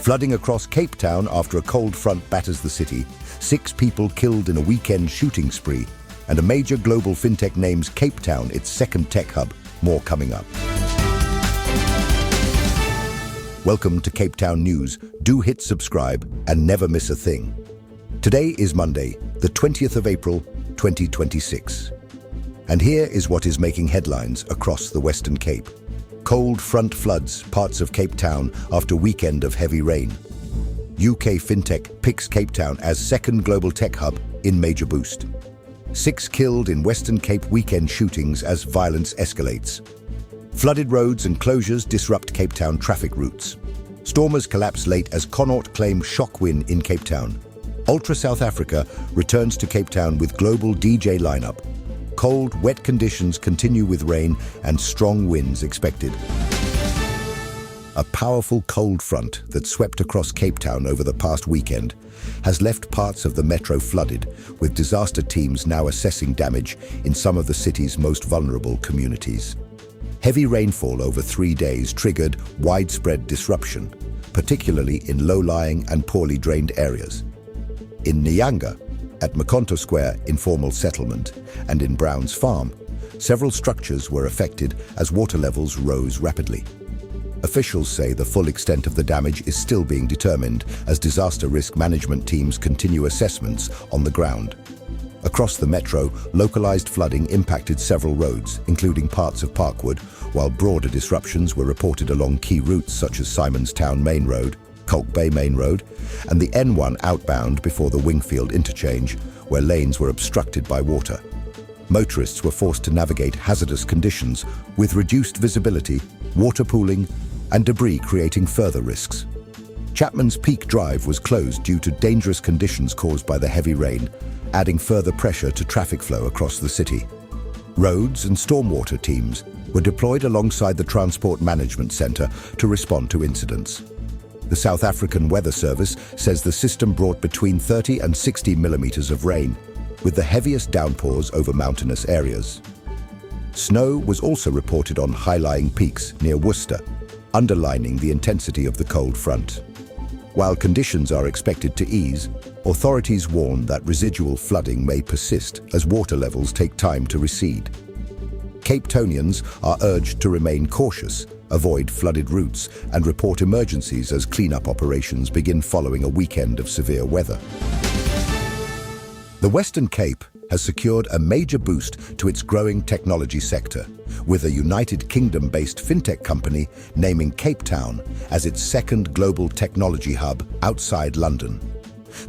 Flooding across Cape Town after a cold front batters the city, 6 people killed in a weekend shooting spree, and a major global fintech names Cape Town its second tech hub. More coming up. Welcome to Cape Town News. Do hit subscribe and never miss a thing. Today is Monday, the 20th of April, 2026. And here is what is making headlines across the Western Cape. Cold front floods parts of Cape Town after weekend of heavy rain. UK fintech picks Cape Town as second global tech hub in major boost. 6 killed in Western Cape weekend shootings as violence escalates. Flooded roads and closures disrupt Cape Town traffic routes. Stormers collapse late as Connacht claim shock win in Cape Town. Ultra South Africa returns to Cape Town with global DJ lineup. Cold, wet conditions continue with rain and strong winds expected. A powerful cold front that swept across Cape Town over the past weekend has left parts of the metro flooded, with disaster teams now assessing damage in some of the city's most vulnerable communities. Heavy rainfall over 3 days triggered widespread disruption, particularly in low-lying and poorly drained areas. In Nyanga, at Makonto Square informal settlement, and in Brown's Farm, several structures were affected as water levels rose rapidly. Officials say the full extent of the damage is still being determined as disaster risk management teams continue assessments on the ground. Across the metro, localized flooding impacted several roads, including parts of Parkwood, while broader disruptions were reported along key routes such as Simonstown Main Road, Kalk Bay Main Road, and the N1 outbound before the Wingfield interchange, where lanes were obstructed by water. Motorists were forced to navigate hazardous conditions with reduced visibility, water pooling, and debris creating further risks. Chapman's Peak Drive was closed due to dangerous conditions caused by the heavy rain, adding further pressure to traffic flow across the city. Roads and stormwater teams were deployed alongside the Transport Management Centre to respond to incidents. The South African Weather Service says the system brought between 30 and 60 millimeters of rain, with the heaviest downpours over mountainous areas. Snow was also reported on high-lying peaks near Worcester, underlining the intensity of the cold front. While conditions are expected to ease, authorities warn that residual flooding may persist as water levels take time to recede. Cape Townians are urged to remain cautious, avoid flooded routes, and report emergencies as cleanup operations begin following a weekend of severe weather. The Western Cape has secured a major boost to its growing technology sector, with a United Kingdom-based fintech company naming Cape Town as its second global technology hub outside London.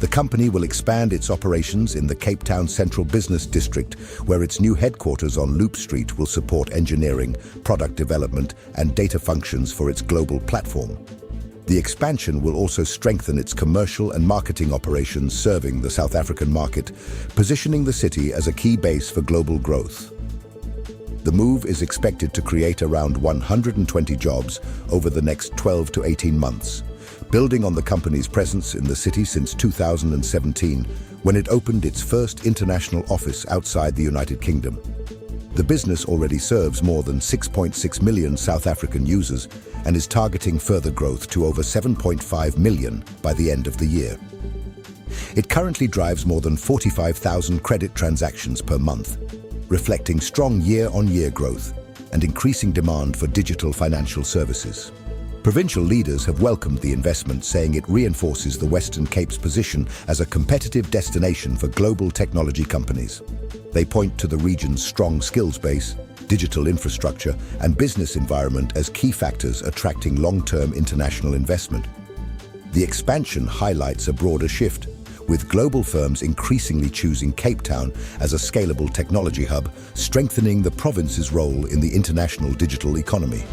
The company will expand its operations in the Cape Town Central Business District, where its new headquarters on Loop Street will support engineering, product development, and data functions for its global platform. The expansion will also strengthen its commercial and marketing operations serving the South African market, positioning the city as a key base for global growth. The move is expected to create around 120 jobs over the next 12 to 18 months, building on the company's presence in the city since 2017, when it opened its first international office outside the United Kingdom. The business already serves more than 6.6 million South African users and is targeting further growth to over 7.5 million by the end of the year. It currently drives more than 45,000 credit transactions per month, reflecting strong year-on-year growth and increasing demand for digital financial services. Provincial leaders have welcomed the investment, saying it reinforces the Western Cape's position as a competitive destination for global technology companies. They point to the region's strong skills base, digital infrastructure, and business environment as key factors attracting long-term international investment. The expansion highlights a broader shift, with global firms increasingly choosing Cape Town as a scalable technology hub, strengthening the province's role in the international digital economy.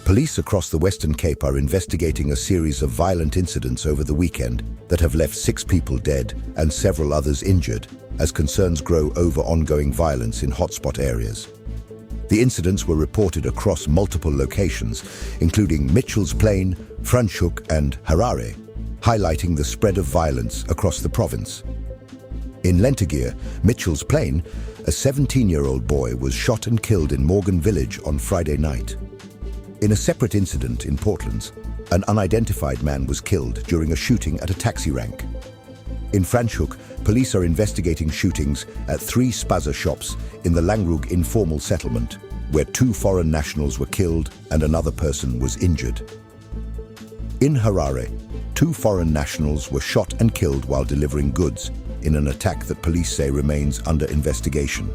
Police across the Western Cape are investigating a series of violent incidents over the weekend that have left 6 people dead and several others injured, as concerns grow over ongoing violence in hotspot areas. The incidents were reported across multiple locations, including Mitchell's Plain, Franschhoek, and Harare, highlighting the spread of violence across the province. In Lentegeur, Mitchell's Plain, a 17-year-old boy was shot and killed in Morgan Village on Friday night. In a separate incident in Portland, an unidentified man was killed during a shooting at a taxi rank. In Franschhoek, police are investigating shootings at 3 spaza shops in the Langrug informal settlement, where 2 foreign nationals were killed and another person was injured. In Harare, 2 foreign nationals were shot and killed while delivering goods in an attack that police say remains under investigation.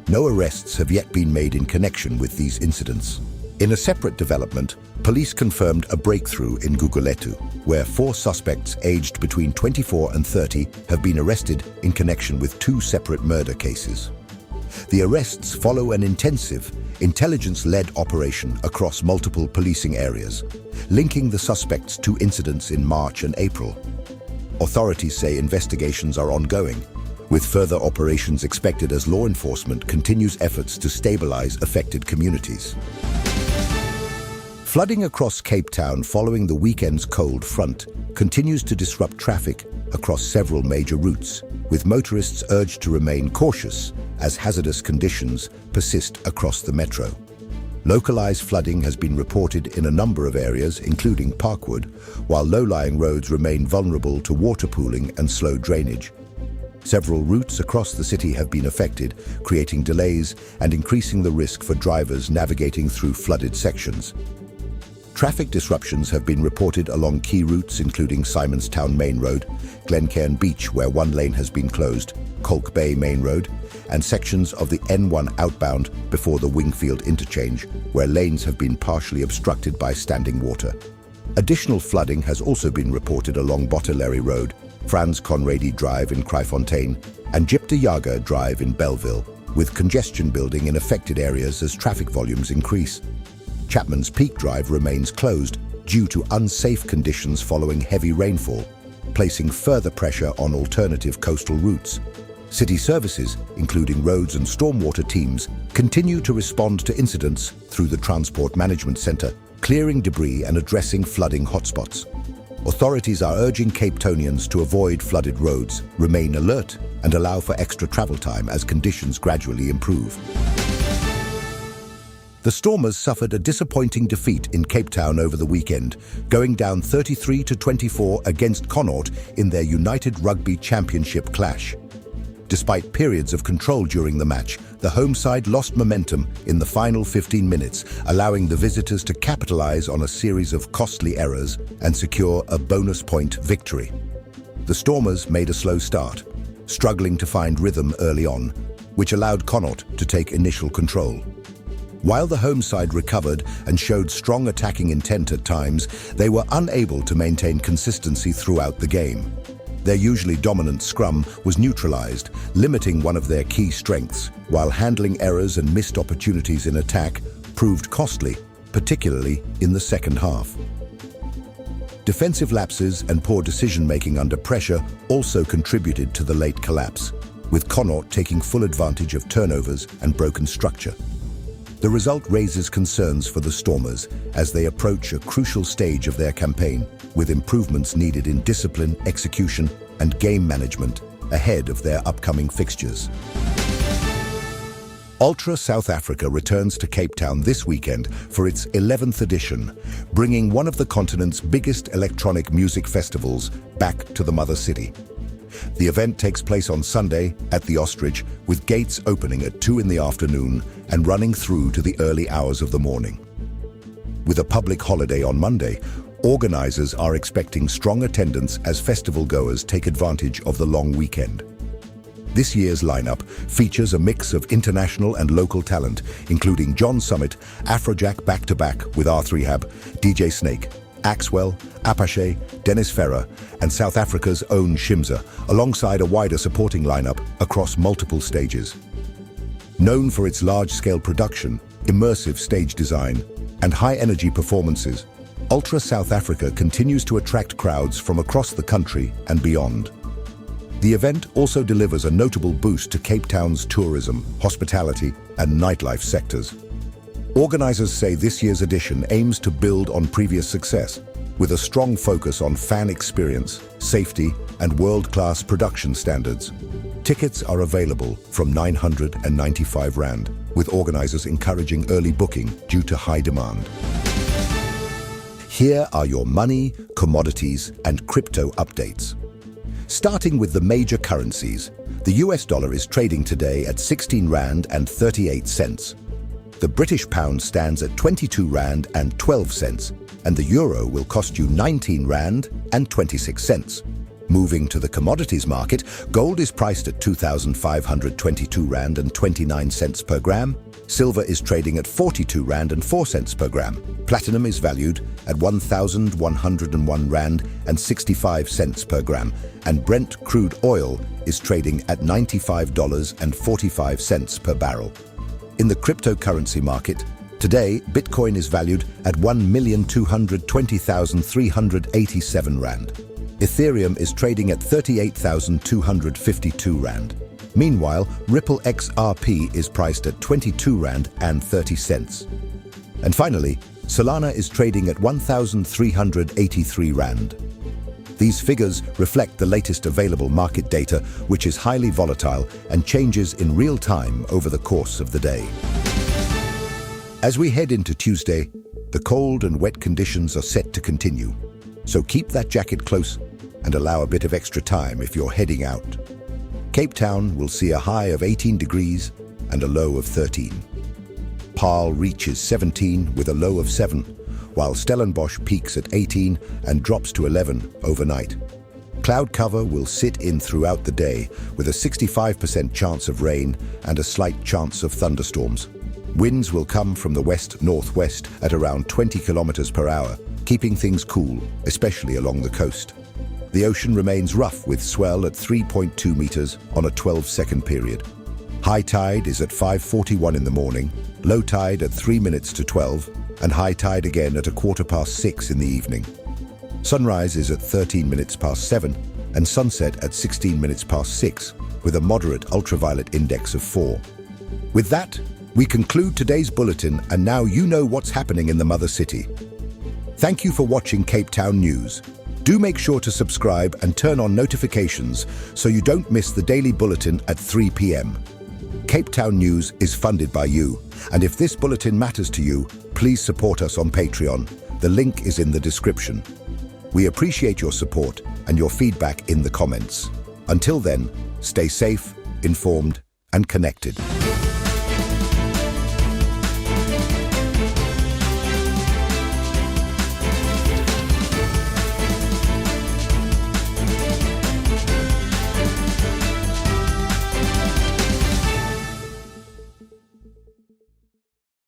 No arrests have yet been made in connection with these incidents. In a separate development, police confirmed a breakthrough in Guguletu, where 4 suspects aged between 24 and 30 have been arrested in connection with 2 separate murder cases. The arrests follow an intensive, intelligence-led operation across multiple policing areas, linking the suspects to incidents in March and April. Authorities say investigations are ongoing, with further operations expected as law enforcement continues efforts to stabilize affected communities. Flooding across Cape Town following the weekend's cold front continues to disrupt traffic across several major routes, with motorists urged to remain cautious as hazardous conditions persist across the metro. Localized flooding has been reported in a number of areas, including Parkwood, while low-lying roads remain vulnerable to water pooling and slow drainage. Several routes across the city have been affected, creating delays and increasing the risk for drivers navigating through flooded sections. Traffic disruptions have been reported along key routes including Simonstown Main Road, Glencairn Beach where 1 lane has been closed, Colk Bay Main Road, and sections of the N1 outbound before the Wingfield interchange, where lanes have been partially obstructed by standing water. Additional flooding has also been reported along Botticelli Road, Franz Conradi Drive in Kryfontein, and Jipta Yaga Drive in Belleville, with congestion building in affected areas as traffic volumes increase. Chapman's Peak Drive remains closed due to unsafe conditions following heavy rainfall, placing further pressure on alternative coastal routes. City services, including roads and stormwater teams, continue to respond to incidents through the Transport Management Centre, clearing debris and addressing flooding hotspots. Authorities are urging Cape Townians to avoid flooded roads, remain alert, and allow for extra travel time as conditions gradually improve. The Stormers suffered a disappointing defeat in Cape Town over the weekend, going down 33-24 against Connacht in their United Rugby Championship clash. Despite periods of control during the match, the home side lost momentum in the final 15 minutes, allowing the visitors to capitalize on a series of costly errors and secure a bonus point victory. The Stormers made a slow start, struggling to find rhythm early on, which allowed Connacht to take initial control. While the home side recovered and showed strong attacking intent at times, they were unable to maintain consistency throughout the game. Their usually dominant scrum was neutralized, limiting one of their key strengths, while handling errors and missed opportunities in attack proved costly, particularly in the second half. Defensive lapses and poor decision-making under pressure also contributed to the late collapse, with Connacht taking full advantage of turnovers and broken structure. The result raises concerns for the Stormers as they approach a crucial stage of their campaign, with improvements needed in discipline, execution, and game management ahead of their upcoming fixtures. Ultra South Africa returns to Cape Town this weekend for its 11th edition, bringing one of the continent's biggest electronic music festivals back to the mother city. The event takes place on Sunday at the Ostrich, with gates opening at 2 in the afternoon and running through to the early hours of the morning. With a public holiday on Monday, organizers are expecting strong attendance as festival goers take advantage of the long weekend. This year's lineup features a mix of international and local talent, including John Summit, Afrojack back-to-back with R3hab, DJ Snake, Axwell, Apache, Dennis Ferrer, and South Africa's own Shimza, alongside a wider supporting lineup across multiple stages. Known for its large-scale production, immersive stage design, and high-energy performances, Ultra South Africa continues to attract crowds from across the country and beyond. The event also delivers a notable boost to Cape Town's tourism, hospitality, and nightlife sectors. Organizers say this year's edition aims to build on previous success, with a strong focus on fan experience, safety, and world-class production standards. Tickets are available from 995 Rand, with organizers encouraging early booking due to high demand. Here are your money, commodities, and crypto updates. Starting with the major currencies, the US dollar is trading today at 16 Rand and 38 cents. The British pound stands at 22 Rand and 12 cents, and the euro will cost you 19 Rand and 26 cents. Moving to the commodities market, gold is priced at 2,522 Rand and 29 cents per gram. Silver is trading at 42 Rand and 4 cents per gram. Platinum is valued at 1,101 Rand and 65 cents per gram. And Brent crude oil is trading at $95.45 per barrel. In the cryptocurrency market, today, Bitcoin is valued at 1,220,387 Rand. Ethereum is trading at 38,252 Rand. Meanwhile, Ripple XRP is priced at 22 Rand and 30 cents. And finally, Solana is trading at 1,383 Rand. These figures reflect the latest available market data, which is highly volatile and changes in real time over the course of the day. As we head into Tuesday, the cold and wet conditions are set to continue. So keep that jacket close and allow a bit of extra time if you're heading out. Cape Town will see a high of 18 degrees and a low of 13. Paarl reaches 17 with a low of 7, while Stellenbosch peaks at 18 and drops to 11 overnight. Cloud cover will sit in throughout the day with a 65% chance of rain and a slight chance of thunderstorms. Winds will come from the west-northwest at around 20 kilometers per hour, keeping things cool, especially along the coast. The ocean remains rough with swell at 3.2 meters on a 12-second period. High tide is at 5:41 in the morning, low tide at 3 minutes to 12, and high tide again at 6:15 in the evening. Sunrise is at 13 minutes past 7 and sunset at 16 minutes past 6 with a moderate ultraviolet index of 4. With that, we conclude today's bulletin, and now you know what's happening in the mother city. Thank you for watching Cape Town News. Do make sure to subscribe and turn on notifications so you don't miss the daily bulletin at 3 p.m. Cape Town News is funded by you, and if this bulletin matters to you, please support us on Patreon. The link is in the description. We appreciate your support and your feedback in the comments. Until then, stay safe, informed, and connected.